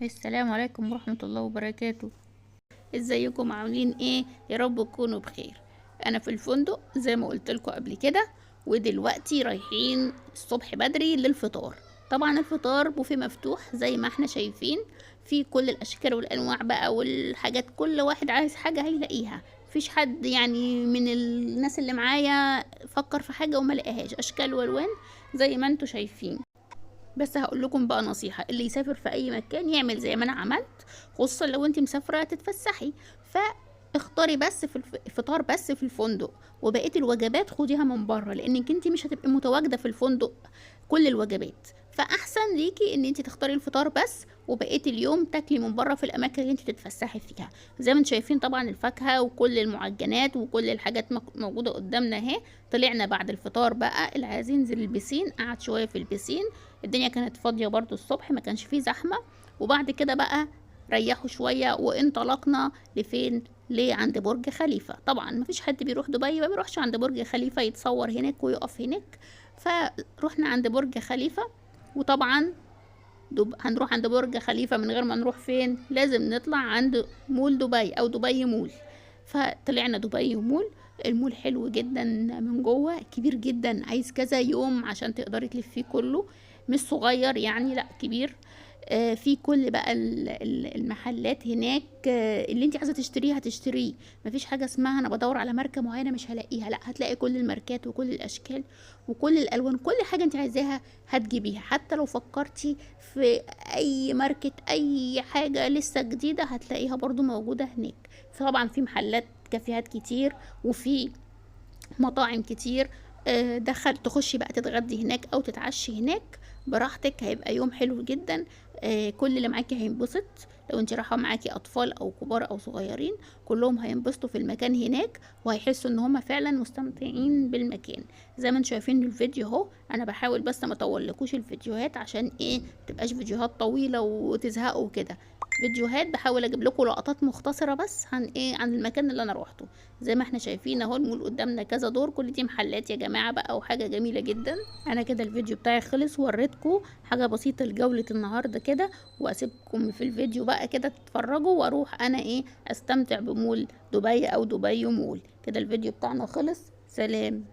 السلام عليكم ورحمة الله وبركاته. ازيكم عاملين ايه؟ يا رب تكونوا بخير. انا في الفندق زي ما قلت لكم قبل كده، ودلوقتي رايحين الصبح بدري للفطار. طبعا الفطار بوفيه مفتوح زي ما احنا شايفين، في كل الاشكال والانواع بقى والحاجات، كل واحد عايز حاجة هيلاقيها. مفيش حد يعني من الناس اللي معايا فكر في حاجة وما لقاهاش، اشكال والوان زي ما انتوا شايفين. بس هقول لكم بقى نصيحة، اللي يسافر في اي مكان يعمل زي ما انا عملت، خصوصا لو انت مسافرة تتفسحي. فاختاري بس في الفطار بس في الفندق، وبقية الوجبات خديها من بره، لانك انت مش هتبقي متواجدة في الفندق كل الوجبات. فاحسن ليكي ان انت تختاري الفطار بس، وبقية اليوم تاكلي من بره في الاماكن اللي انت تتفسحي فيها. زي ما انتم شايفين طبعا الفاكهة وكل المعجنات وكل الحاجات موجودة قدامنا اهي. طلعنا بعد الفطار بقى، اللي عايز ينزل البسين قعد شوية في البسين. الدنيا كانت فاضية برضو الصبح، ما كانش فيه زحمة. وبعد كده بقى ريحوا شوية وانطلقنا لفين؟ ليه؟ عند برج خليفة. طبعا مفيش حد بيروح دبي ما بيروحش عند برج خليفة يتصور هناك ويقف هناك. فروحنا عند برج خليفة. وطبعا هنروح عند برج خليفة من غير ما نروح فين؟ لازم نطلع عند مول دبي او دبي مول. فطلعنا دبي مول. المول حلو جدا، من جوه كبير جدا، عايز كذا يوم عشان تقدري تلفيه كله. مش صغير يعني، لا كبير. في كل بقى المحلات هناك، اللي انت عايزه تشتريه هتشتريه. مفيش حاجه اسمها انا بدور على ماركه معينه مش هلاقيها، لا هتلاقي كل الماركات وكل الاشكال وكل الالوان، كل حاجه انت عايزاها هتجيبيها. حتى لو فكرتي في اي ماركة اي حاجة لسه جديدة هتلاقيها برضو موجودة هناك. طبعا في محلات كافيهات كتير، وفي مطاعم كتير. دخل تخشي بقى تتغدي هناك او تتعشي هناك براحتك، هيبقى يوم حلو جدا. كل اللي معاكي هينبسط. لو انت رايحه معاكي اطفال او كبار او صغيرين، كلهم هينبسطوا في المكان هناك، وهيحسوا ان هما فعلا مستمتعين بالمكان. زي ما انتم شايفين الفيديو اهو، انا بحاول بس ما اطولكوش الفيديوهات عشان ايه متبقاش فيديوهات طويله وتزهقوا كده. فيديوهات بحاول اجيب لكم لقطات مختصره بس عن ايه، عن المكان اللي انا روحته. زي ما احنا شايفين اهو، المول قدامنا كذا دور، كل دي محلات يا جماعه بقى، وحاجه جميله جدا. انا كده الفيديو بتاعي خلص، وريتكم حاجه بسيطه لجوله النهارده كده، واسيبكم في الفيديو بقى كده تتفرجوا، واروح انا ايه استمتع بمول دبي او دبي مول. كده الفيديو بتاعنا خلص، سلام.